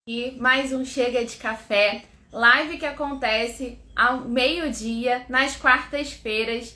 E mais um Chega de Café, live que acontece ao meio-dia, nas quartas-feiras.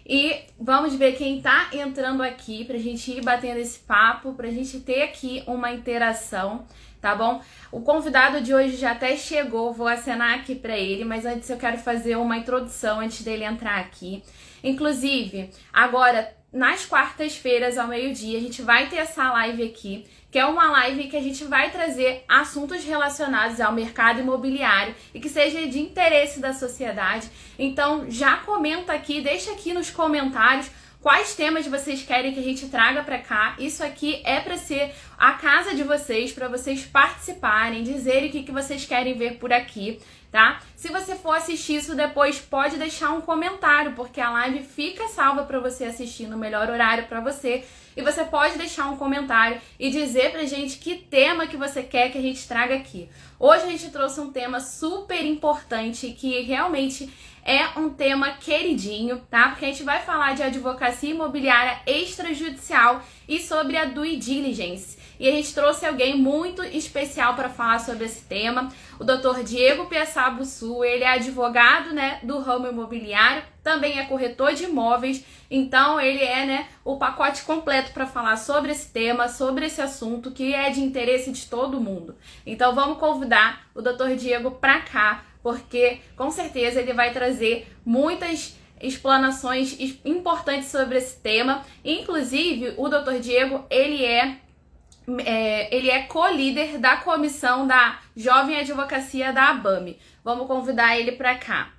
E vamos ver quem tá entrando aqui pra gente ir batendo esse papo, pra gente ter aqui uma interação, tá bom? O convidado de hoje já até chegou, vou acenar aqui pra ele, mas antes eu quero fazer uma introdução antes dele entrar aqui. Inclusive, agora, nas quartas-feiras ao meio-dia, a gente vai ter essa live aqui, que é uma live que a gente vai trazer assuntos relacionados ao mercado imobiliário e que seja de interesse da sociedade. Então já comenta aqui, deixa aqui nos comentários quais temas vocês querem que a gente traga para cá. Isso aqui é para ser a casa de vocês, para vocês participarem, dizerem o que vocês querem ver por aqui, tá? Se você for assistir isso depois, pode deixar um comentário, porque a live fica salva para você assistir no melhor horário para você. E você pode deixar um comentário e dizer pra gente que tema que você quer que a gente traga aqui. Hoje a gente trouxe um tema super importante, que realmente é um tema queridinho, tá? Porque a gente vai falar de advocacia imobiliária extrajudicial e sobre a due diligence. E a gente trouxe alguém muito especial para falar sobre esse tema, o Dr. Diego Piaçabuçu. Ele é advogado, né, do ramo imobiliário, também é corretor de imóveis, então ele é, né, o pacote completo para falar sobre esse tema, sobre esse assunto que é de interesse de todo mundo. Então vamos convidar o Dr. Diego para cá, porque com certeza ele vai trazer muitas explanações importantes sobre esse tema. Inclusive, o Dr. Diego, ele é co-líder da comissão da Jovem Advocacia da ABAME. Vamos convidar ele para cá.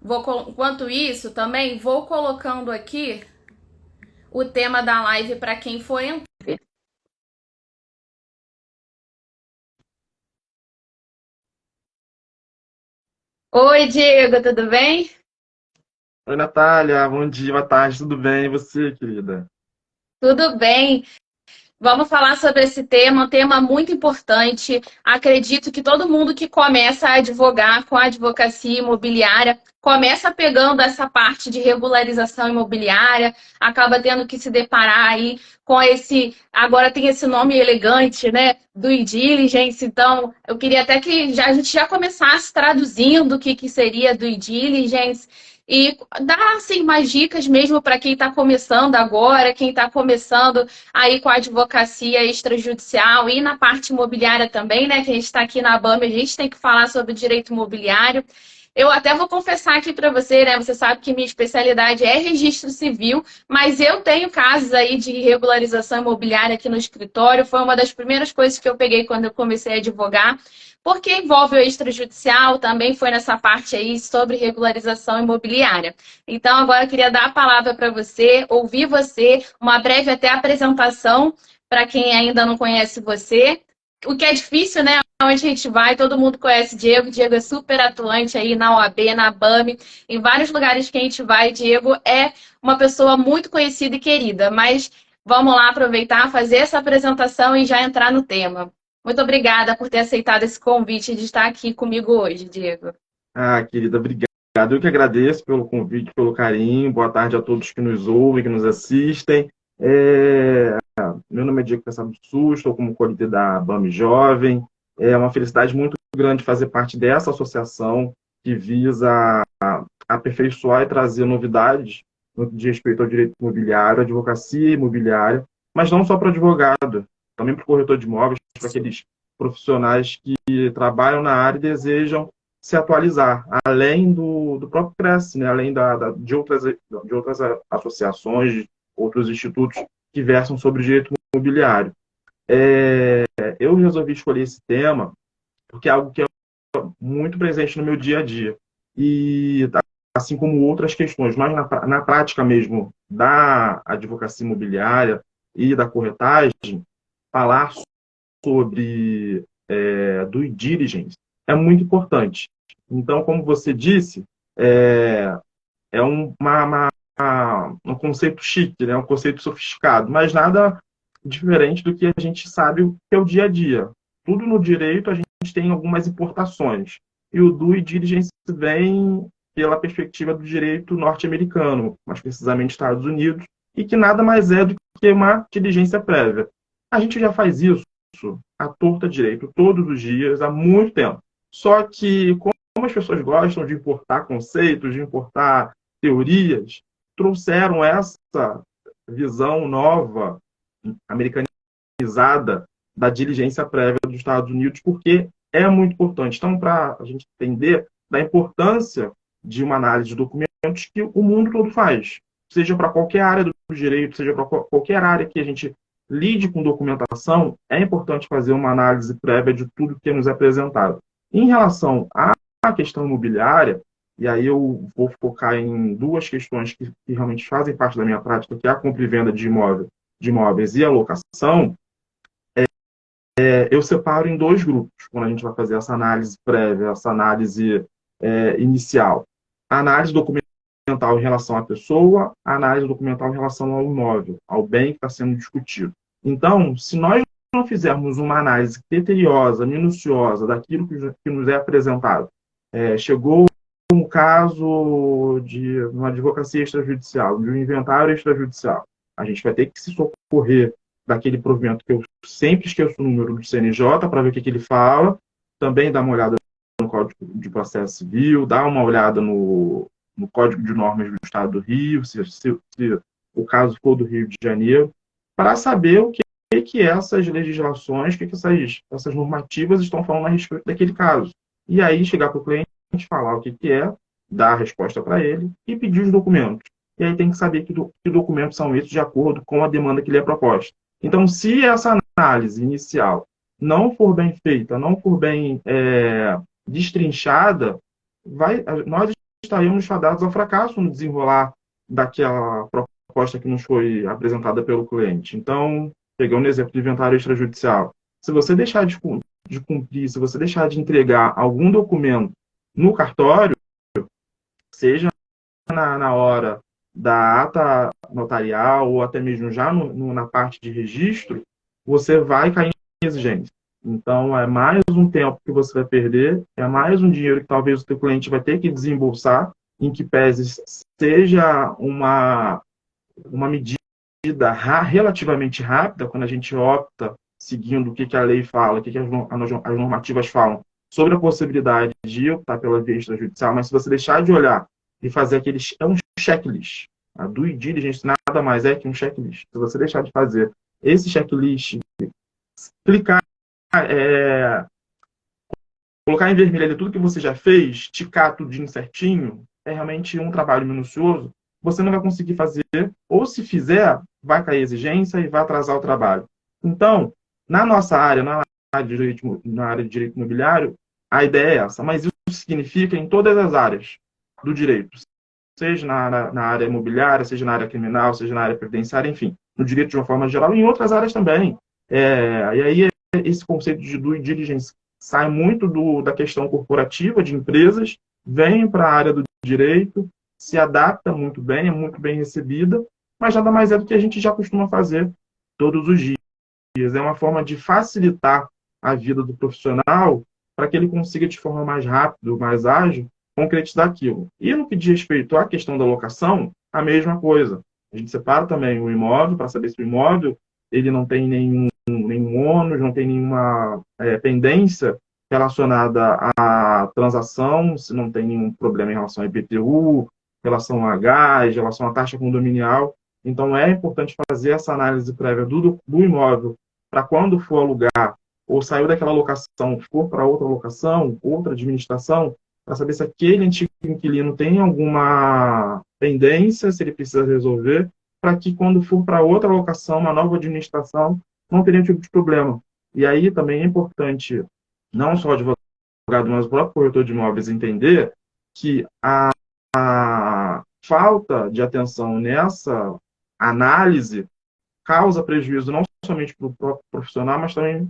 Enquanto isso, também vou colocando aqui o tema da live para quem for entrar. Oi, Diego, tudo bem? Oi, Natália, bom dia, boa tarde, tudo bem? E você, querida? Tudo bem. Vamos falar sobre esse tema, um tema muito importante. Acredito que todo mundo que começa a advogar com a advocacia imobiliária começa pegando essa parte de regularização imobiliária, acaba tendo que se deparar aí com esse, agora tem esse nome elegante, né, due diligence. Então, eu queria até que a gente já começasse traduzindo o que seria due diligence. E dar assim, mais dicas mesmo para quem está começando agora, quem está começando aí com a advocacia extrajudicial e na parte imobiliária também, né? Que a gente está aqui na ABAME, a gente tem que falar sobre direito imobiliário. Eu até vou confessar aqui para você, né? Você sabe que minha especialidade é registro civil, mas eu tenho casos aí de regularização imobiliária aqui no escritório. Foi uma das primeiras coisas que eu peguei quando eu comecei a advogar, porque envolve o extrajudicial, também foi nessa parte aí sobre regularização imobiliária. Então, agora eu queria dar a palavra para você, ouvir você, uma breve até apresentação para quem ainda não conhece você. O que é difícil, né? Onde a gente vai, todo mundo conhece Diego. Diego é super atuante aí na OAB, na BAME, em vários lugares que a gente vai. Diego é uma pessoa muito conhecida e querida, mas vamos lá aproveitar, fazer essa apresentação e já entrar no tema. Muito obrigada por ter aceitado esse convite de estar aqui comigo hoje, Diego. Ah, querida, obrigado. Eu que agradeço pelo convite, pelo carinho. Boa tarde a todos que nos ouvem, que nos assistem. Meu nome é Diego Piaçabuçu, estou como co-líder da BAME Jovem. É uma felicidade muito grande fazer parte dessa associação que visa aperfeiçoar e trazer novidades no que diz respeito ao direito imobiliário, advocacia imobiliária, mas não só para advogado, também para o corretor de imóveis, para aqueles profissionais que trabalham na área e desejam se atualizar, além do próprio CRES, né? Além de outras associações, de outros institutos que versam sobre direito imobiliário. Eu resolvi escolher esse tema porque é algo que é muito presente no meu dia a dia. E assim como outras questões, mas na prática mesmo da advocacia imobiliária e da corretagem, falar sobre due diligence é muito importante. Então, como você disse, é um conceito chique, né? Um conceito sofisticado, mas nada diferente do que a gente sabe que é o dia a dia. Tudo no direito a gente tem algumas importações. E o due diligence vem pela perspectiva do direito norte-americano, mais precisamente Estados Unidos, e que nada mais é do que uma diligência prévia. A gente já faz isso à torta direito, todos os dias, há muito tempo. Só que, como as pessoas gostam de importar conceitos, de importar teorias, trouxeram essa visão nova, americanizada, da diligência prévia dos Estados Unidos, porque é muito importante. Então, para a gente entender da importância de uma análise de documentos que o mundo todo faz, seja para qualquer área do direito, seja para qualquer área que a gente lide com documentação, é importante fazer uma análise prévia de tudo que nos é apresentado. Em relação à questão imobiliária, e aí eu vou focar em duas questões que realmente fazem parte da minha prática, que é a compra e venda de imóveis e a locação. Eu separo em dois grupos, quando a gente vai fazer essa análise prévia, essa análise inicial. A análise documental em relação à pessoa, a análise documental em relação ao imóvel, ao bem que está sendo discutido. Então, se nós não fizermos uma análise criteriosa, minuciosa, daquilo que nos é apresentado, chegou um caso de uma advocacia extrajudicial, de um inventário extrajudicial, a gente vai ter que se socorrer daquele provimento que eu sempre esqueço o número do CNJ para ver o que ele fala, também dar uma olhada no Código de Processo Civil, dar uma olhada no Código de Normas do Estado do Rio, se o caso for do Rio de Janeiro, para saber o que essas legislações, o que essas normativas estão falando a respeito daquele caso. E aí chegar para o cliente, falar o que é, dar a resposta para ele e pedir os documentos. E aí tem que saber que documentos são esses de acordo com a demanda que lhe é proposta. Então, se essa análise inicial não for bem feita, não for bem destrinchada, nós estaremos fadados ao fracasso no desenrolar daquela proposta que nos foi apresentada pelo cliente. Então, pegando o exemplo do inventário extrajudicial, se você deixar de cumprir, se você deixar de entregar algum documento no cartório, seja na hora da ata notarial ou até mesmo já na parte de registro, você vai cair em exigência. Então, é mais um tempo que você vai perder, é mais um dinheiro que talvez o teu cliente vai ter que desembolsar, em que pese seja uma medida relativamente rápida, quando a gente opta seguindo o que a lei fala, o que as normativas falam, sobre a possibilidade de optar pela via extrajudicial, mas se você deixar de olhar e fazer é um checklist. A due diligence nada mais é que um checklist. Se você deixar de fazer esse checklist, clicar, colocar em vermelho ali tudo que você já fez, ticar tudinho certinho, é realmente um trabalho minucioso, você não vai conseguir fazer, ou se fizer, vai cair exigência e vai atrasar o trabalho. Então, na nossa área, na área de direito imobiliário, a ideia é essa, mas isso significa em todas as áreas do direito, seja na área imobiliária, seja na área criminal, seja na área previdenciária, enfim, no direito de uma forma geral, e em outras áreas também. E aí esse conceito de due diligence sai muito da questão corporativa de empresas, vem para a área do direito, se adapta muito bem, é muito bem recebida, mas nada mais é do que a gente já costuma fazer todos os dias. É uma forma de facilitar a vida do profissional para que ele consiga, de forma mais rápida, mais ágil, concretizar aquilo. E no que diz respeito à questão da locação, a mesma coisa. A gente separa também o imóvel para saber se o imóvel ele não tem nenhum ônus, não tem nenhuma pendência relacionada à transação, se não tem nenhum problema em relação ao IPTU, relação a gás, relação à taxa condominial. Então, é importante fazer essa análise prévia do imóvel para quando for alugar ou saiu daquela locação, for para outra locação, outra administração, para saber se aquele antigo inquilino tem alguma pendência, se ele precisa resolver, para que quando for para outra locação, uma nova administração, não tenha nenhum tipo de problema. E aí também é importante, não só o advogado, mas o próprio corretor de imóveis entender que a falta de atenção nessa análise causa prejuízo não somente para o próprio profissional, mas também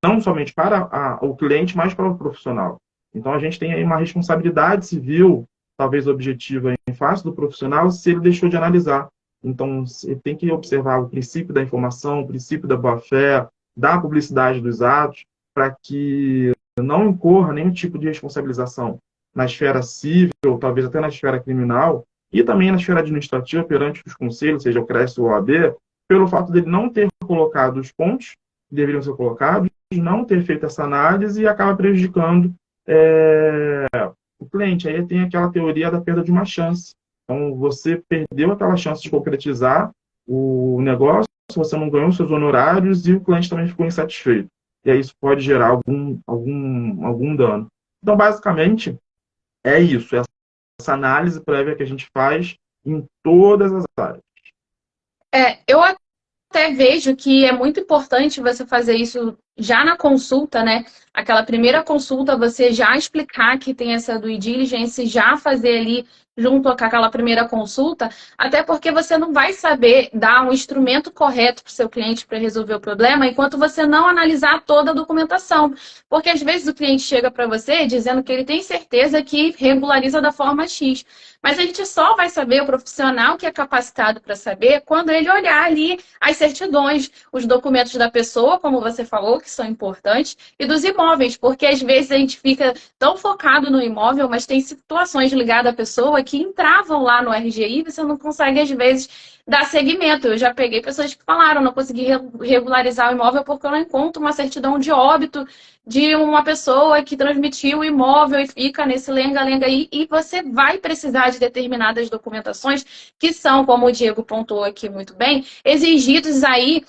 não somente para o cliente, mas para o profissional. Então, a gente tem aí uma responsabilidade civil, talvez objetiva, em face do profissional, se ele deixou de analisar. Então, você tem que observar o princípio da informação, o princípio da boa-fé, da publicidade dos atos, para que não incorra nenhum tipo de responsabilização na esfera civil, talvez até na esfera criminal, e também na esfera administrativa, perante os conselhos, seja o CRES ou o OAB, pelo fato dele não ter colocado os pontos que deveriam ser colocados, não ter feito essa análise e acaba prejudicando o cliente. Aí tem aquela teoria da perda de uma chance. Então, você perdeu aquela chance de concretizar o negócio, você não ganhou seus honorários e o cliente também ficou insatisfeito. E aí isso pode gerar algum dano. Então, basicamente, é isso. Essa análise prévia que a gente faz em todas as áreas. Eu até vejo que é muito importante você fazer isso já na consulta, né? Aquela primeira consulta, você já explicar que tem essa due diligence, já fazer ali junto com aquela primeira consulta, até porque você não vai saber dar um instrumento correto para o seu cliente para resolver o problema enquanto você não analisar toda a documentação. Porque às vezes o cliente chega para você dizendo que ele tem certeza que regulariza da forma X. Mas a gente só vai saber, o profissional que é capacitado para saber, quando ele olhar ali as certidões, os documentos da pessoa, como você falou, que são importantes, e dos imóveis, porque às vezes a gente fica tão focado no imóvel, mas tem situações ligadas à pessoa que entravam lá no RGI e você não consegue, às vezes, dar seguimento. Eu já peguei pessoas que falaram, não consegui regularizar o imóvel porque eu não encontro uma certidão de óbito de uma pessoa que transmitiu o imóvel e fica nesse lenga-lenga aí, e você vai precisar de determinadas documentações que são, como o Diego pontuou aqui muito bem, exigidos aí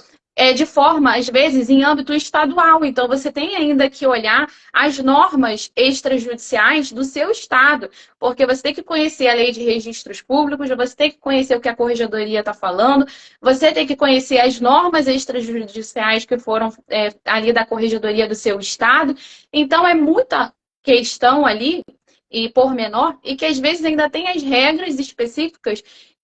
de forma, às vezes, em âmbito estadual. Então, você tem ainda que olhar as normas extrajudiciais do seu estado, porque você tem que conhecer a lei de registros públicos, você tem que conhecer o que a corregedoria está falando, você tem que conhecer as normas extrajudiciais que foram ali da corregedoria do seu estado. Então, é muita questão ali e pormenor, e que às vezes ainda tem as regras específicas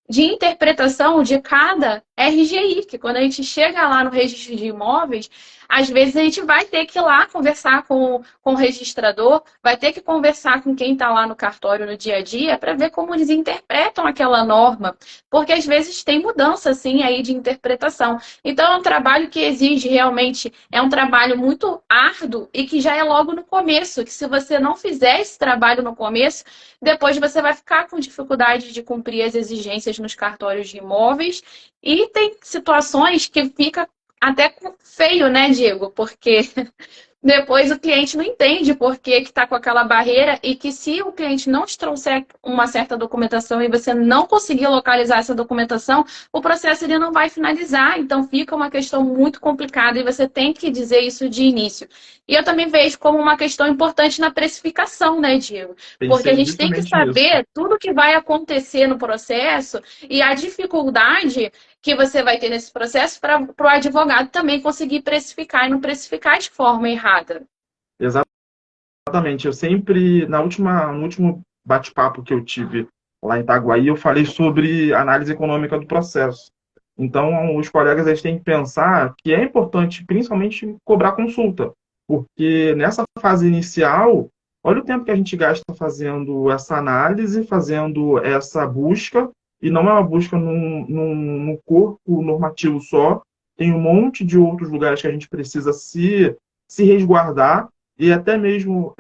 de interpretação de cada RGI, que quando a gente chega lá no registro de imóveis, às vezes a gente vai ter que ir lá conversar com o registrador, vai ter que conversar com quem está lá no cartório no dia a dia para ver como eles interpretam aquela norma, porque às vezes tem mudança, assim, aí de interpretação. Então é um trabalho que exige realmente, é um trabalho muito árduo e que já é logo no começo, que se você não fizer esse trabalho no começo, depois você vai ficar com dificuldade de cumprir as exigências nos cartórios de imóveis. E tem situações que fica até feio, né, Diego? Porque depois o cliente não entende por que está com aquela barreira, e que se o cliente não te trouxer uma certa documentação e você não conseguir localizar essa documentação, o processo ele não vai finalizar. Então fica uma questão muito complicada e você tem que dizer isso de início. E eu também vejo como uma questão importante na precificação, né, Diego? Porque a Pensei gente tem que justamente nisso. saber tudo o que vai acontecer no processo e a dificuldade que você vai ter nesse processo para o advogado também conseguir precificar e não precificar de forma errada. Exatamente. Eu sempre, no último bate-papo que eu tive lá em Itaguaí, eu falei sobre análise econômica do processo. Então, os colegas eles têm que pensar que é importante, principalmente, cobrar consulta, porque nessa fase inicial, olha o tempo que a gente gasta fazendo essa análise, fazendo essa busca, e não é uma busca num corpo normativo só, tem um monte de outros lugares que a gente precisa se resguardar e até mesmo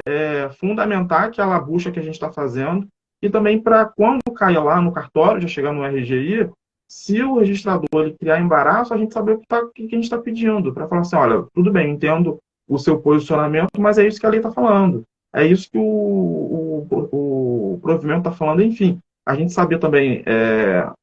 fundamentar aquela busca que a gente está fazendo, e também para quando cair lá no cartório, já chegar no RGI, se o registrador ele criar embaraço, a gente saber o que a gente está pedindo, para falar assim, olha, tudo bem, entendo o seu posicionamento, mas é isso que a lei está falando, é isso que o provimento está falando, enfim. A gente saber também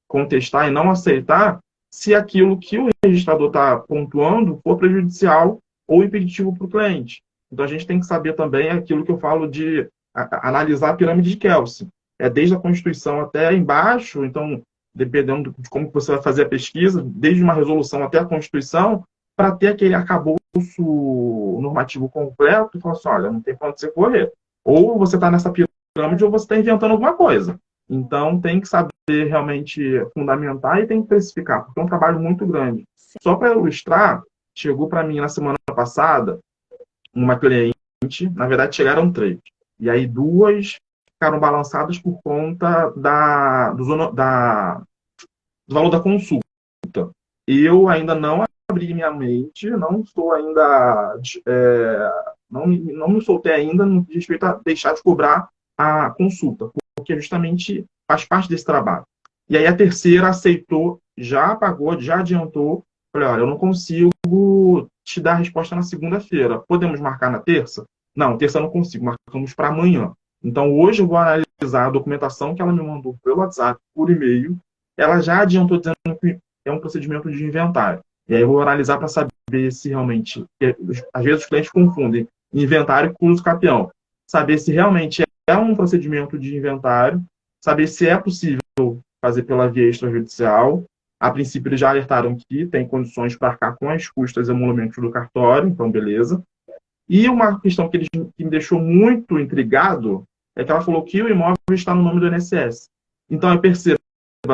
contestar e não aceitar se aquilo que o registrador está pontuando for prejudicial ou impeditivo para o cliente. Então, a gente tem que saber também aquilo que eu falo de analisar a pirâmide de Kelsen. Desde a Constituição até embaixo, então, dependendo de como você vai fazer a pesquisa, desde uma resolução até a Constituição, para ter aquele arcabouço normativo completo e falar assim, olha, não tem para onde você correr. Ou você está nessa pirâmide ou você está inventando alguma coisa. Então, tem que saber realmente fundamentar e tem que especificar, porque é um trabalho muito grande. Só para ilustrar, chegou para mim na semana passada uma cliente, na verdade chegaram 3, e aí 2 ficaram balançadas por conta do valor da consulta. Eu ainda não abri minha mente, não estou ainda, não me soltei ainda no que respeito a deixar de cobrar a consulta, porque justamente faz parte desse trabalho. E aí a terceira aceitou, já pagou, já adiantou. Falei, olha, eu não consigo te dar a resposta na segunda-feira. Podemos marcar na terça? Não, terça eu não consigo, marcamos para amanhã. Então, hoje eu vou analisar a documentação que ela me mandou pelo WhatsApp, por e-mail. Ela já adiantou dizendo que é um procedimento de inventário. E aí eu vou analisar para saber se realmente... Às vezes os clientes confundem inventário com uso capião. Saber se realmente é um procedimento de inventário, saber se é possível fazer pela via extrajudicial. A princípio, eles já alertaram que tem condições para arcar com as custas e emolumentos do cartório, então beleza. E uma questão que me deixou muito intrigado é que ela falou que o imóvel está no nome do INSS. Então, eu percebo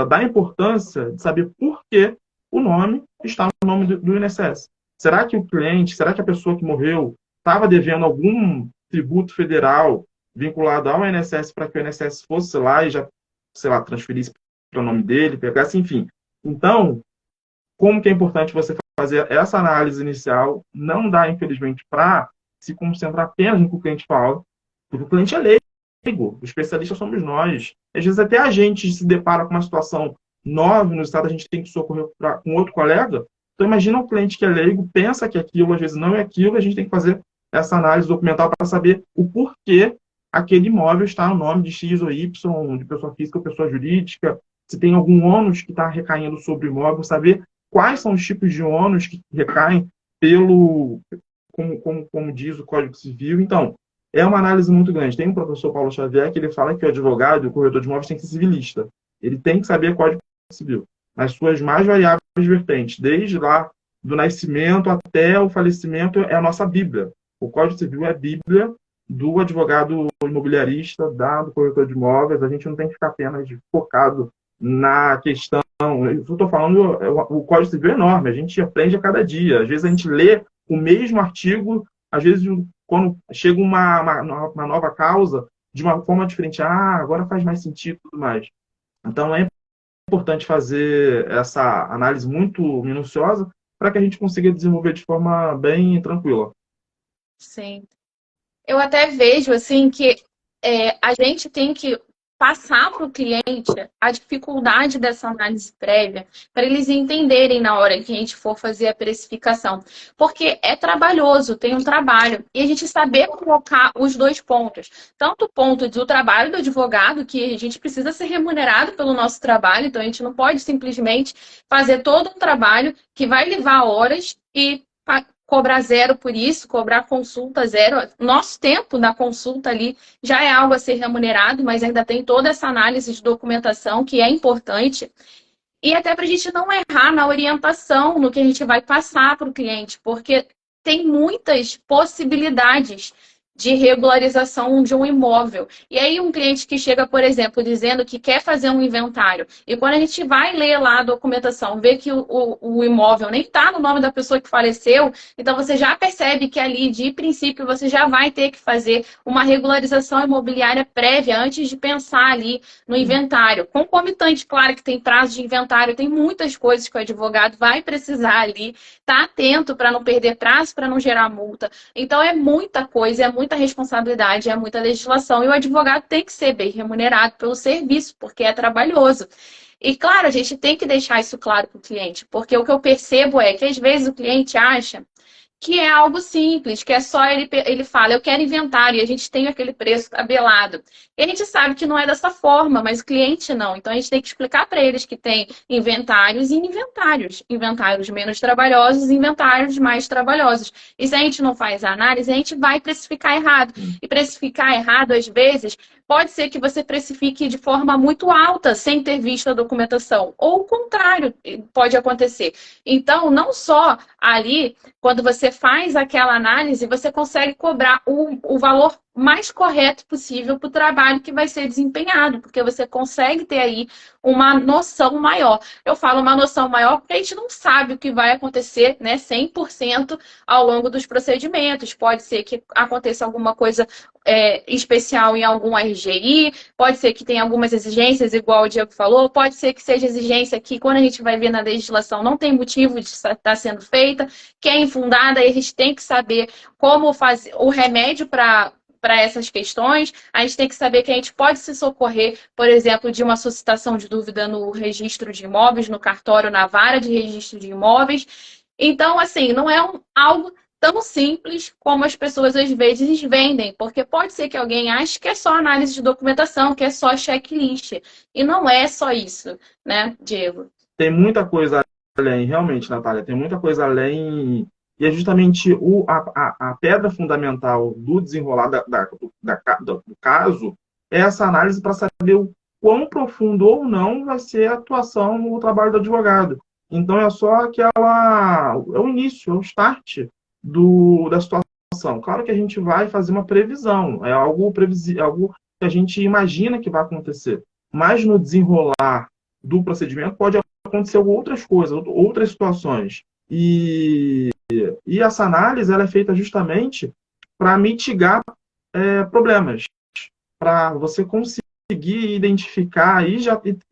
da importância de saber por que o nome está no nome do INSS. Será que o cliente, será que a pessoa que morreu estava devendo algum tributo federal vinculado ao INSS para que o INSS fosse lá e já, sei lá, transferisse para o nome dele, pegasse, enfim. Então, como que é importante você fazer essa análise inicial, não dá, infelizmente, para se concentrar apenas no que o cliente fala, porque o cliente é leigo, os especialistas somos nós. Às vezes até a gente se depara com uma situação nova no estado, a gente tem que socorrer com outro colega. Então imagina um cliente que é leigo, pensa que aquilo às vezes não é aquilo, a gente tem que fazer essa análise documental para saber o porquê aquele imóvel está no nome de X ou Y, de pessoa física ou pessoa jurídica, se tem algum ônus que está recaindo sobre o imóvel, saber quais são os tipos de ônus que recaem pelo, como diz o Código Civil. Então, é uma análise muito grande. Tem um professor Paulo Xavier que ele fala que o advogado, o corretor de imóveis tem que ser civilista. Ele tem que saber Código Civil, nas suas mais variáveis vertentes, desde lá do nascimento até o falecimento, é a nossa Bíblia. O Código Civil é a Bíblia do advogado imobiliarista, do corretor de imóveis. A gente não tem que ficar apenas focado na questão... Eu estou falando, o Código Civil é enorme, a gente aprende a cada dia. Às vezes a gente lê o mesmo artigo, às vezes quando chega uma nova causa, de uma forma diferente. Agora faz mais sentido e tudo mais. Então é importante fazer essa análise muito minuciosa para que a gente consiga desenvolver de forma bem tranquila. Sim. Eu até vejo assim que a gente tem que passar para o cliente a dificuldade dessa análise prévia, para eles entenderem na hora que a gente for fazer a precificação. Porque é trabalhoso, tem um trabalho. E a gente saber colocar os dois pontos. Tanto o ponto do trabalho do advogado, que a gente precisa ser remunerado pelo nosso trabalho, então a gente não pode simplesmente fazer todo um trabalho que vai levar horas e cobrar zero por isso, cobrar consulta zero. Nosso tempo na consulta ali já é algo a ser remunerado, mas ainda tem toda essa análise de documentação que é importante. E até para a gente não errar na orientação, no que a gente vai passar para o cliente, porque tem muitas possibilidades de regularização de um imóvel. E aí um cliente que chega, por exemplo, dizendo que quer fazer um inventário, e quando a gente vai ler lá a documentação, vê que o imóvel nem está no nome da pessoa que faleceu, então você já percebe que ali, de princípio, você já vai ter que fazer uma regularização imobiliária prévia antes de pensar ali no inventário. Concomitante, claro que tem prazo de inventário, tem muitas coisas que o advogado vai precisar ali, tá atento para não perder prazo, para não gerar multa. Então é muita coisa, é muita responsabilidade, é muita legislação, e o advogado tem que ser bem remunerado pelo serviço, porque é trabalhoso. E, claro, a gente tem que deixar isso claro para o cliente, porque o que eu percebo é que, às vezes, o cliente acha que é algo simples, que é só ele fala, eu quero inventário, e a gente tem aquele preço tabelado. E a gente sabe que não é dessa forma, mas o cliente não. Então, a gente tem que explicar para eles que tem inventários e inventários. Inventários menos trabalhosos e inventários mais trabalhosos. E se a gente não faz a análise, a gente vai precificar errado. E precificar errado, às vezes, pode ser que você precifique de forma muito alta, sem ter visto a documentação. Ou o contrário pode acontecer. Então, não só ali, quando você faz aquela análise, você consegue cobrar o valor mais correto possível para o trabalho que vai ser desempenhado, porque você consegue ter aí uma noção maior. Eu falo uma noção maior porque a gente não sabe o que vai acontecer, né, 100% ao longo dos procedimentos. Pode ser que aconteça alguma coisa especial em algum RGI, pode ser que tenha algumas exigências, igual o Diego falou, pode ser que seja exigência que, quando a gente vai ver na legislação, não tem motivo de estar sendo feita, que é infundada, e a gente tem que saber como fazer o remédio para essas questões. A gente tem que saber que a gente pode se socorrer, por exemplo, de uma suscitação de dúvida no registro de imóveis, no cartório, na vara de registro de imóveis. Então, assim, não é algo tão simples como as pessoas às vezes vendem, porque pode ser que alguém ache que é só análise de documentação, que é só checklist. E não é só isso, né, Diego? Tem muita coisa além, realmente, Natália, tem muita coisa além. E é justamente a pedra fundamental do desenrolar do caso é essa análise para saber o quão profundo ou não vai ser a atuação no trabalho do advogado. Então, é só aquela. É o início, é o start da situação. Claro que a gente vai fazer uma previsão, é algo previsível, algo que a gente imagina que vai acontecer. Mas no desenrolar do procedimento pode acontecer outras coisas, outras situações. E essa análise ela é feita justamente para mitigar problemas, para você conseguir identificar e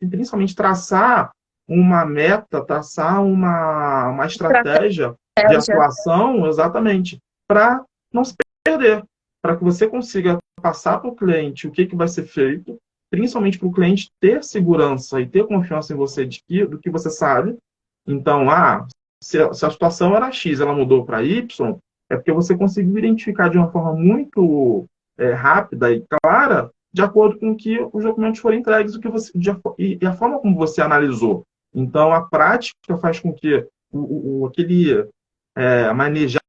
principalmente traçar uma meta, traçar uma estratégia de atuação, exatamente, para não se perder, para que você consiga passar para o cliente o que vai ser feito, principalmente para o cliente ter segurança e ter confiança em você do que você sabe. Então, se a situação era X, ela mudou para Y, é porque você conseguiu identificar de uma forma muito rápida e clara, de acordo com que os documentos foram entregues e a forma como você analisou. Então, a prática faz com que aquele manejar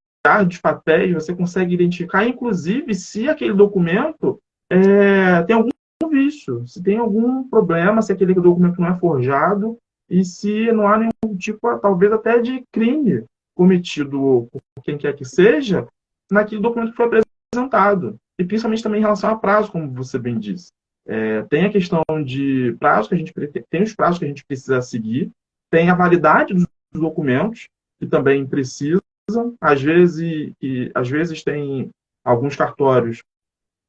de papéis, você consegue identificar, inclusive, se aquele documento tem algum vício, se tem algum problema, se aquele documento não é forjado e se não há nenhum tipo, talvez até de crime cometido por quem quer que seja, naquele documento que foi apresentado. E principalmente também em relação a prazo, como você bem disse. Tem a questão de prazo tem os prazos que a gente precisa seguir, tem a validade dos documentos, que também precisam. Às vezes tem alguns cartórios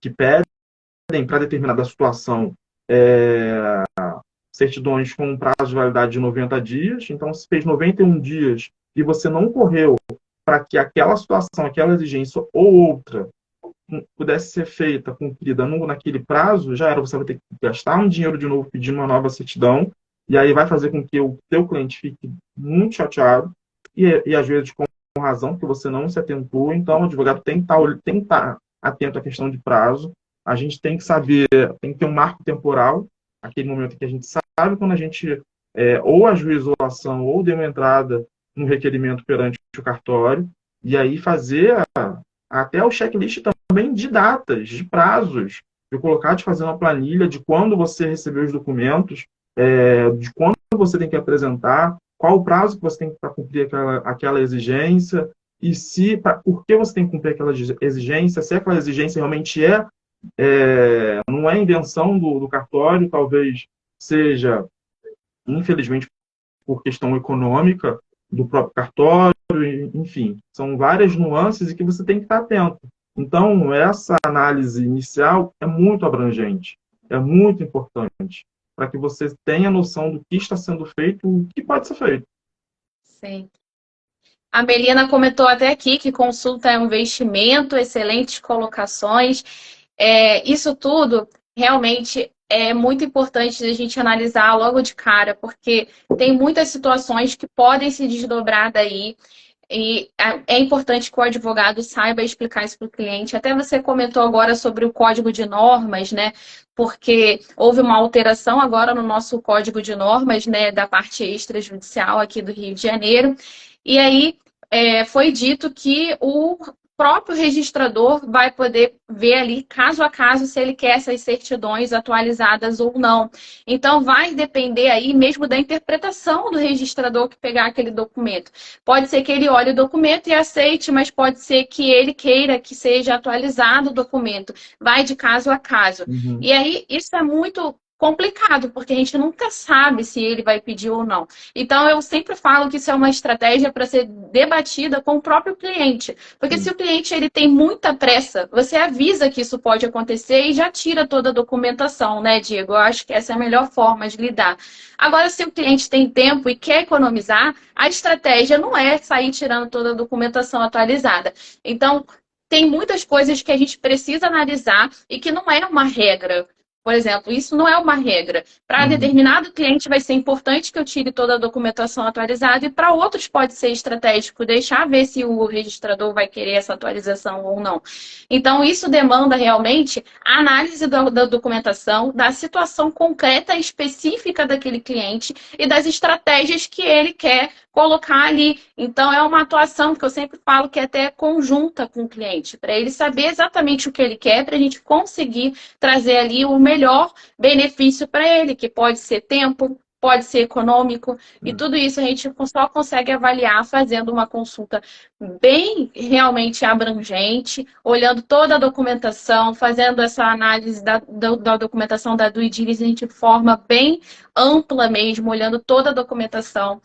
que pedem para determinada situação certidões com um prazo de validade de 90 dias. Então, se fez 91 dias e você não correu para que aquela situação, aquela exigência ou outra pudesse ser feita, cumprida naquele prazo, já era, você vai ter que gastar um dinheiro de novo pedindo uma nova certidão, e aí vai fazer com que o teu cliente fique muito chateado, e às vezes com razão, porque você não se atentou. Então o advogado tem que estar atento à questão de prazo, a gente tem que saber, tem que ter um marco temporal, aquele momento que a gente sabe quando a gente ou ajuizou a ação ou deu entrada no requerimento perante o cartório, e aí fazer até o checklist também de datas, de prazos, de fazer uma planilha de quando você recebeu os documentos, de quando você tem que apresentar, qual o prazo que você tem para cumprir aquela exigência, e por que você tem que cumprir aquela exigência, se aquela exigência realmente não é invenção do cartório, talvez seja, infelizmente, por questão econômica do próprio cartório, enfim, são várias nuances e que você tem que estar atento. Então, essa análise inicial é muito abrangente, é muito importante, para que você tenha noção do que está sendo feito e o que pode ser feito. Sim. A Melina comentou até aqui que consulta é um investimento, excelentes colocações. Isso tudo realmente é muito importante a gente analisar logo de cara, porque tem muitas situações que podem se desdobrar daí. E é importante que o advogado saiba explicar isso para o cliente. Até você comentou agora sobre o código de normas, né? Porque houve uma alteração agora no nosso código de normas, né? Da parte extrajudicial aqui do Rio de Janeiro. E aí foi dito que o próprio registrador vai poder ver ali, caso a caso, se ele quer essas certidões atualizadas ou não. Então, vai depender aí mesmo da interpretação do registrador que pegar aquele documento. Pode ser que ele olhe o documento e aceite, mas pode ser que ele queira que seja atualizado o documento. Vai de caso a caso. Uhum. E aí, isso é muito complicado, porque a gente nunca sabe se ele vai pedir ou não. Então, eu sempre falo que isso é uma estratégia para ser debatida com o próprio cliente. Porque se o cliente ele tem muita pressa, você avisa que isso pode acontecer e já tira toda a documentação, né, Diego? Eu acho que essa é a melhor forma de lidar. Agora, se o cliente tem tempo e quer economizar, a estratégia não é sair tirando toda a documentação atualizada. Então, tem muitas coisas que a gente precisa analisar e que não é uma regra. Por exemplo, isso não é uma regra. Para determinado cliente vai ser importante que eu tire toda a documentação atualizada e para outros pode ser estratégico deixar ver se o registrador vai querer essa atualização ou não. Então, isso demanda realmente a análise da documentação, da situação concreta e específica daquele cliente e das estratégias que ele quer colocar ali. Então, é uma atuação que eu sempre falo que é até conjunta com o cliente, para ele saber exatamente o que ele quer, para a gente conseguir trazer ali o melhor benefício para ele, que pode ser tempo, pode ser econômico, e tudo isso a gente só consegue avaliar fazendo uma consulta bem realmente abrangente, olhando toda a documentação, fazendo essa análise da documentação da due diligence de forma bem ampla mesmo, olhando toda a documentação.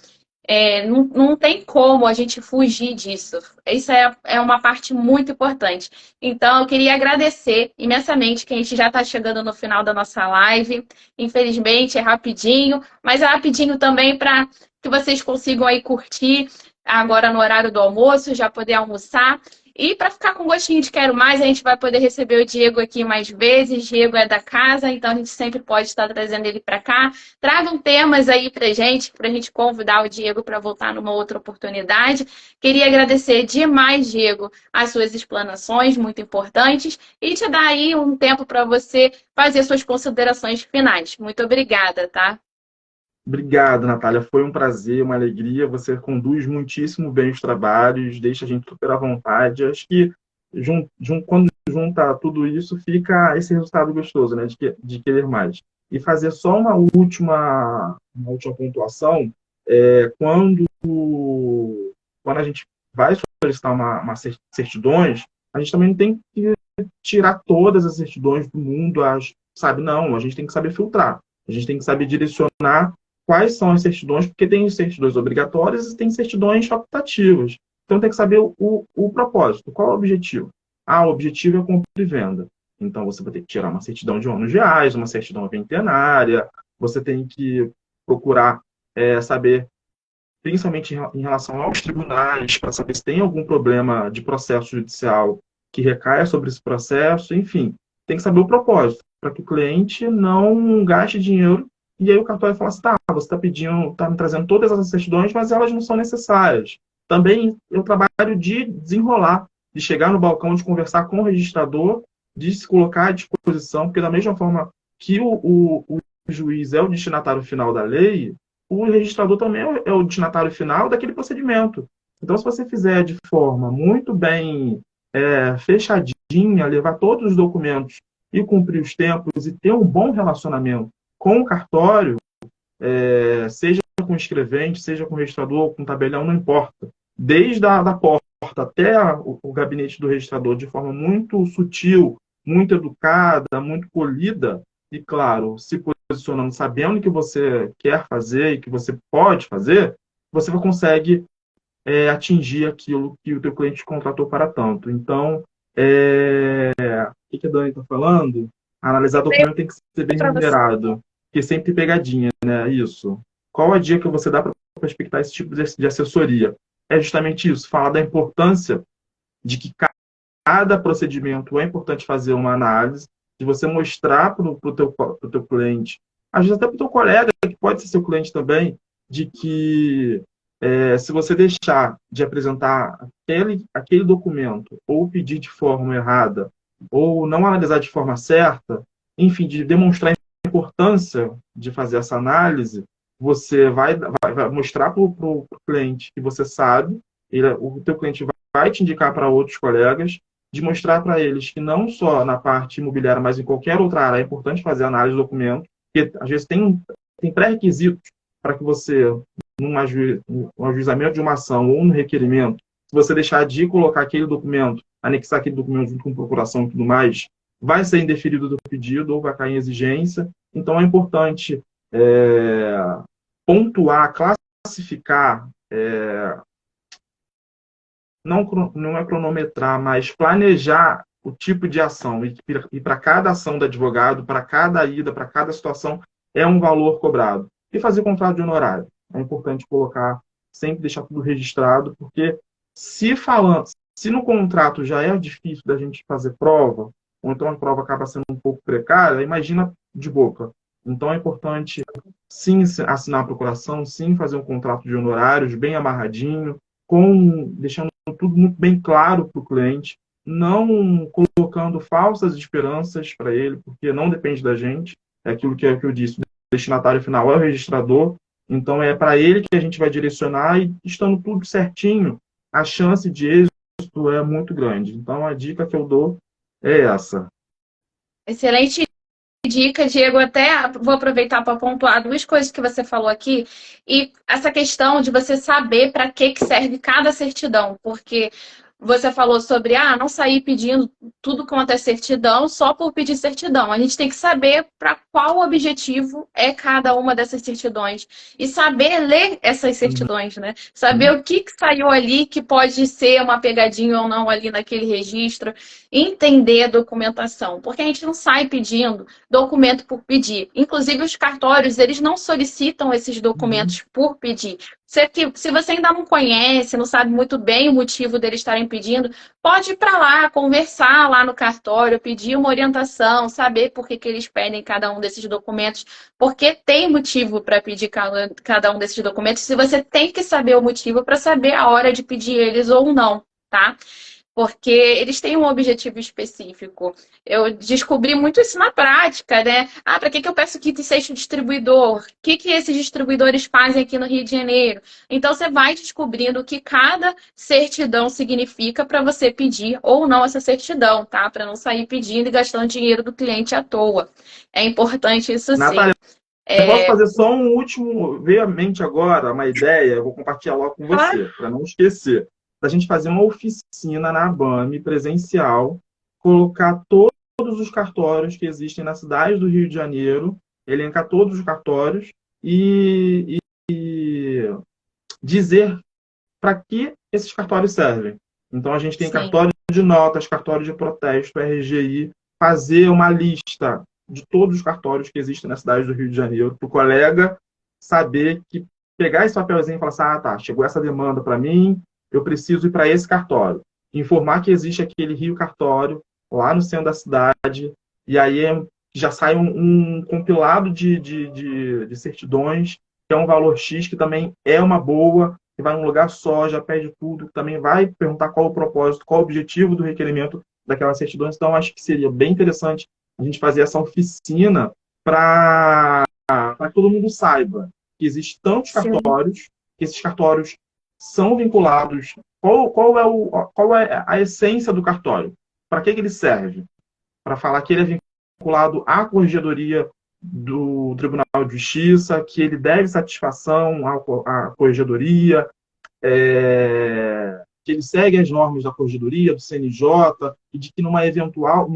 Não tem como a gente fugir disso. Isso é uma parte muito importante. Então, eu queria agradecer imensamente que a gente já está chegando no final da nossa live. Infelizmente, é rapidinho, mas é rapidinho também para que vocês consigam aí curtir agora no horário do almoço, já poder almoçar. E para ficar com gostinho de quero mais, a gente vai poder receber o Diego aqui mais vezes. Diego é da casa, então a gente sempre pode estar trazendo ele para cá. Tragam temas aí para gente convidar o Diego para voltar numa outra oportunidade. Queria agradecer demais, Diego, as suas explanações muito importantes e te dar aí um tempo para você fazer suas considerações finais. Muito obrigada, tá? Obrigado, Natália. Foi um prazer, uma alegria. Você conduz muitíssimo bem os trabalhos, deixa a gente super à vontade. Acho que quando junta tudo isso, fica esse resultado gostoso, né? De querer mais. E fazer só uma última pontuação, quando a gente vai solicitar uma certidões, a gente também não tem que tirar todas as certidões do mundo, sabe? Não, a gente tem que saber filtrar. A gente tem que saber direcionar quais são as certidões, porque tem certidões obrigatórias e tem certidões facultativas. Então, tem que saber o propósito. Qual é o objetivo? O objetivo é compra e venda. Então, você vai ter que tirar uma certidão de ônus reais, uma certidão ventenária, você tem que procurar saber, principalmente em relação aos tribunais, para saber se tem algum problema de processo judicial que recaia sobre esse processo. Enfim, tem que saber o propósito, para que o cliente não gaste dinheiro. E aí o cartório fala assim, você está me trazendo todas essas certidões, mas elas não são necessárias. Também eu trabalho de desenrolar, de chegar no balcão, de conversar com o registrador, de se colocar à disposição, porque da mesma forma que o juiz é o destinatário final da lei, o registrador também é o destinatário final daquele procedimento. Então, se você fizer de forma muito bem fechadinha, levar todos os documentos e cumprir os tempos e ter um bom relacionamento com o cartório, seja com o escrevente, seja com o registrador, com o tabelião, não importa. Desde a porta até o gabinete do registrador, de forma muito sutil, muito educada, muito polida, e, claro, se posicionando, sabendo o que você quer fazer e que você pode fazer, você consegue atingir aquilo que o teu cliente contratou para tanto. Então, o que a Dani está falando? Analisar documento tem que ser bem remunerado, porque sempre tem pegadinha, né? Isso. Qual a dica que você dá para prospectar esse tipo de assessoria? É justamente isso, falar da importância de que cada procedimento é importante fazer uma análise, de você mostrar para o teu cliente, às vezes até para o teu colega, que pode ser seu cliente também, de que se você deixar de apresentar aquele documento, ou pedir de forma errada, ou não analisar de forma certa, enfim, de demonstrar a importância de fazer essa análise, você vai mostrar para o cliente que você sabe, o teu cliente vai te indicar para outros colegas, de mostrar para eles que não só na parte imobiliária, mas em qualquer outra área é importante fazer análise do documento, porque às vezes tem pré-requisitos para que você, num ajuizamento de uma ação ou no requerimento, se você deixar de colocar aquele documento, anexar aquele documento junto com procuração e tudo mais, vai ser indeferido do pedido ou vai cair em exigência. Então, é importante pontuar, classificar, não é cronometrar, mas planejar o tipo de ação. E para cada ação do advogado, para cada ida, para cada situação, é um valor cobrado. E fazer contrato de honorário. É importante colocar, sempre deixar tudo registrado, porque se no contrato já é difícil da gente fazer prova, ou então a prova acaba sendo um pouco precária, imagina de boca. Então é importante, sim, assinar a procuração, sim, fazer um contrato de honorários bem amarradinho, deixando tudo muito bem claro para o cliente, não colocando falsas esperanças para ele, porque não depende da gente, é aquilo que eu disse, o destinatário final é o registrador, então é para ele que a gente vai direcionar e estando tudo certinho, a chance de êxito é muito grande. Então a dica que eu dou é essa. Excelente dica, Diego. Até vou aproveitar para pontuar duas coisas que você falou aqui. E essa questão de você saber para que serve cada certidão. Porque você falou sobre não sair pedindo tudo quanto é certidão só por pedir certidão. A gente tem que saber para qual objetivo é cada uma dessas certidões. E saber ler essas certidões, né? Saber o que saiu ali que pode ser uma pegadinha ou não ali naquele registro. Entender a documentação. Porque a gente não sai pedindo documento por pedir. Inclusive, os cartórios, eles não solicitam esses documentos por pedir. Se você ainda não conhece, não sabe muito bem o motivo deles estarem pedindo, pode ir para lá, conversar lá no cartório, pedir uma orientação, saber por que eles pedem cada um desses documentos, porque tem motivo para pedir cada um desses documentos, e você tem que saber o motivo para saber a hora de pedir eles ou não, tá? Porque eles têm um objetivo específico. Eu descobri muito isso na prática, né? Para que eu peço kit sexto distribuidor? O que esses distribuidores fazem aqui no Rio de Janeiro? Então, você vai descobrindo o que cada certidão significa para você pedir ou não essa certidão, tá? Para não sair pedindo e gastando dinheiro do cliente à toa. É importante isso sim. Natália, eu posso fazer só um último, veio à mente agora uma ideia, eu vou compartilhar logo com você, para não esquecer. Da gente fazer uma oficina na ABAME presencial, colocar todos os cartórios que existem na cidade do Rio de Janeiro, elencar todos os cartórios e dizer para que esses cartórios servem. Então, a gente tem cartório de notas, cartório de protesto, RGI, fazer uma lista de todos os cartórios que existem na cidade do Rio de Janeiro, para o colega saber que pegar esse papelzinho e falar assim, tá, chegou essa demanda para mim, eu preciso ir para esse cartório. Informar que existe aquele Rio Cartório, lá no centro da cidade, e aí já sai um compilado de certidões, que é um valor X, que também é uma boa, que vai num lugar só, já pede tudo, que também vai perguntar qual o propósito, qual o objetivo do requerimento daquela certidão. Então, acho que seria bem interessante a gente fazer essa oficina para que todo mundo saiba que existem tantos cartórios, que esses cartórios são vinculados. Qual é a essência do cartório? Para que ele serve? Para falar que ele é vinculado à corregedoria do Tribunal de Justiça, que ele deve satisfação à corregedoria, que ele segue as normas da corregedoria, do CNJ, e de que num eventual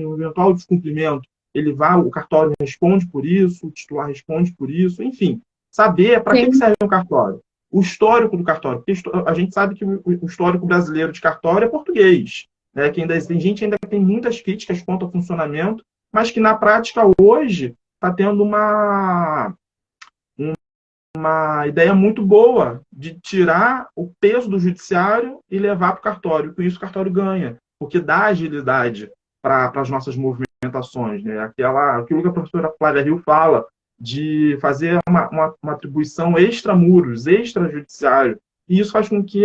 descumprimento, o cartório responde por isso, o titular responde por isso, enfim, saber para que serve um cartório. O histórico do cartório, porque a gente sabe que o histórico brasileiro de cartório é português, né? Que tem gente ainda tem muitas críticas quanto ao funcionamento, mas que na prática hoje está tendo uma ideia muito boa de tirar o peso do judiciário e levar para o cartório. Com isso o cartório ganha, porque dá agilidade para as nossas movimentações, né? Aquilo que a professora Flávia Rio fala, de fazer uma atribuição extramuros, extrajudiciário. E isso faz com que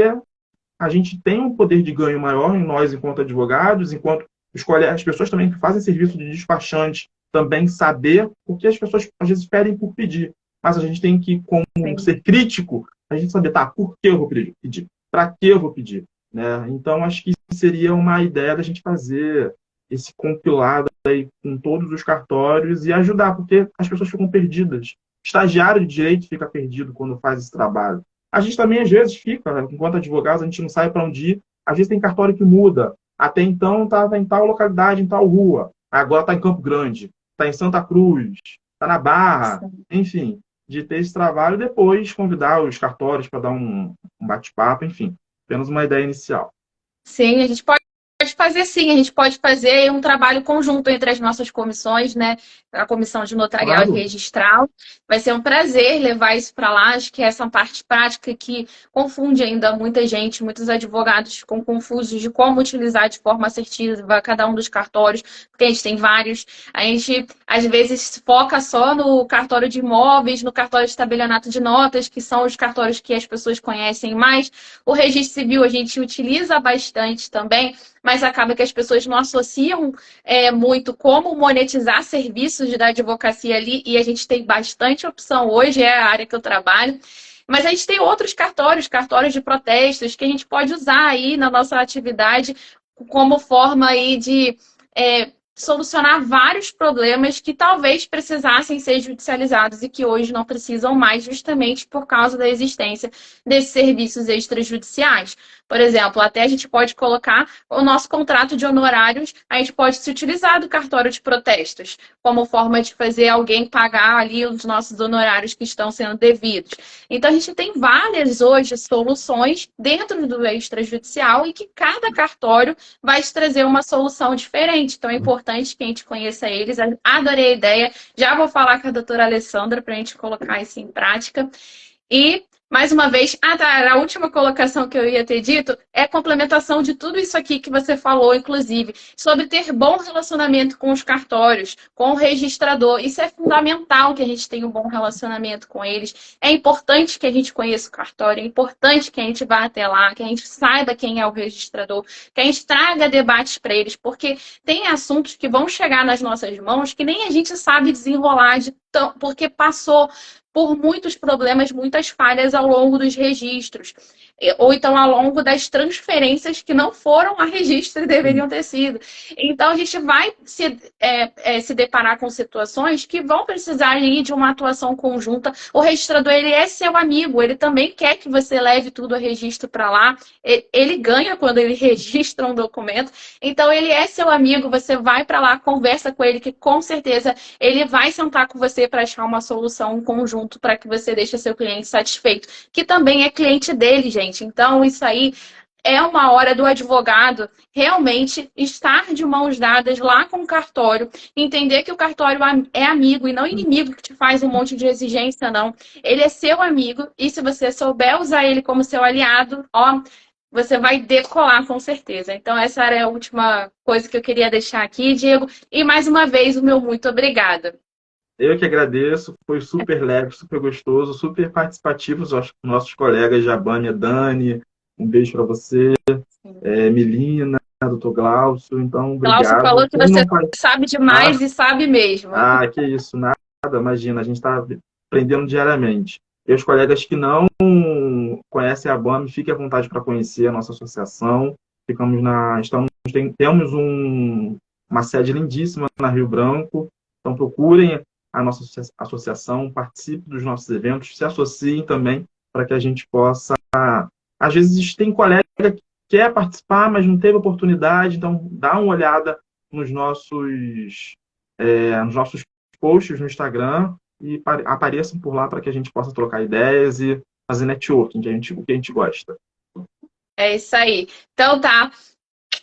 a gente tenha um poder de ganho maior em nós, enquanto advogados, enquanto as pessoas também que fazem serviço de despachante, também saber o que as pessoas, às vezes, pedem por pedir. Mas a gente tem que, como ser crítico, a gente saber, por que eu vou pedir? Para que eu vou pedir? Né? Então, acho que seria uma ideia da gente fazer esse compilado aí com todos os cartórios e ajudar, porque as pessoas ficam perdidas. O estagiário de direito fica perdido quando faz esse trabalho. A gente também, às vezes, fica, né? Enquanto advogados, a gente não sabe para onde ir. Às vezes tem cartório que muda. Até então estava em tal localidade, em tal rua. Agora está em Campo Grande, está em Santa Cruz, está na Barra. Enfim, de ter esse trabalho e depois convidar os cartórios para dar um bate-papo, enfim. Apenas uma ideia inicial. Sim, a gente pode fazer sim, a gente pode fazer um trabalho conjunto entre as nossas comissões, né? A comissão de notarial Claro. e registral. Vai ser um prazer levar isso para lá. Acho que essa parte prática que confunde ainda muita gente, muitos advogados ficam confusos de como utilizar de forma assertiva cada um dos cartórios, porque a gente tem vários. A gente, às vezes, foca só no cartório de imóveis, no cartório de tabelionato de notas, que são os cartórios que as pessoas conhecem mais. O registro civil a gente utiliza bastante também, mas acaba que as pessoas não associam muito como monetizar serviços da advocacia ali, e a gente tem bastante opção hoje, é a área que eu trabalho. Mas a gente tem outros cartórios, cartórios de protestos, que a gente pode usar aí na nossa atividade como forma aí de solucionar vários problemas que talvez precisassem ser judicializados e que hoje não precisam mais, justamente por causa da existência desses serviços extrajudiciais. Por exemplo, até a gente pode colocar o nosso contrato de honorários, a gente pode se utilizar do cartório de protestos como forma de fazer alguém pagar ali os nossos honorários que estão sendo devidos. Então, a gente tem várias hoje soluções dentro do extrajudicial e que cada cartório vai te trazer uma solução diferente. Então, é importante que a gente conheça eles. Adorei a ideia. Já vou falar com a doutora Alessandra para a gente colocar isso em prática. E, mais uma vez, a última colocação que eu ia ter dito é a complementação de tudo isso aqui que você falou, inclusive, sobre ter bom relacionamento com os cartórios, com o registrador. Isso é fundamental que a gente tenha um bom relacionamento com eles. É importante que a gente conheça o cartório, é importante que a gente vá até lá, que a gente saiba quem é o registrador, que a gente traga debates para eles, porque tem assuntos que vão chegar nas nossas mãos que nem a gente sabe desenrolar porque passou por muitos problemas, muitas falhas ao longo dos registros, ou então ao longo das transferências que não foram a registro e deveriam ter sido. Então, a gente vai se deparar com situações que vão precisar aí de uma atuação conjunta. O registrador, ele é seu amigo, ele também quer que você leve tudo a registro para lá, ele ganha quando ele registra um documento, então ele é seu amigo, você vai para lá, conversa com ele, que com certeza ele vai sentar com você para achar uma solução conjunta para que você deixe seu cliente satisfeito, que também é cliente dele, gente. Então, isso aí é uma hora do advogado realmente estar de mãos dadas lá com o cartório, entender que o cartório é amigo e não inimigo que te faz um monte de exigência, não. Ele é seu amigo e se você souber usar ele como seu aliado, ó, você vai decolar com certeza. Então, essa era a última coisa que eu queria deixar aqui, Diego. E mais uma vez, o meu muito obrigada. Eu que agradeço, foi super leve, super gostoso, super participativo, os nossos colegas Jabane, Dani, um beijo para você, Melina, doutor Glaucio, então obrigado. Glaucio falou que você sabe demais e sabe mesmo. Que isso, nada, imagina, a gente está aprendendo diariamente. E os colegas que não conhecem a BAME, fiquem à vontade para conhecer a nossa associação, temos uma sede lindíssima na Rio Branco, então procurem a nossa associação, participe dos nossos eventos, se associem também para que a gente possa... Às vezes tem colega que quer participar, mas não teve oportunidade, então dá uma olhada nos nossos posts no Instagram e apareçam por lá para que a gente possa trocar ideias e fazer networking, o que a gente gosta. É isso aí. Então tá.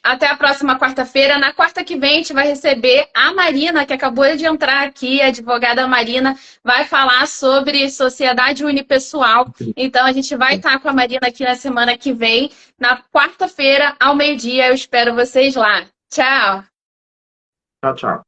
Até a próxima quarta-feira. Na quarta que vem, a gente vai receber a Marina, que acabou de entrar aqui, a advogada Marina, vai falar sobre sociedade unipessoal. Então, a gente vai estar com a Marina aqui na semana que vem, na quarta-feira, ao meio-dia. Eu espero vocês lá. Tchau! Tchau, tchau.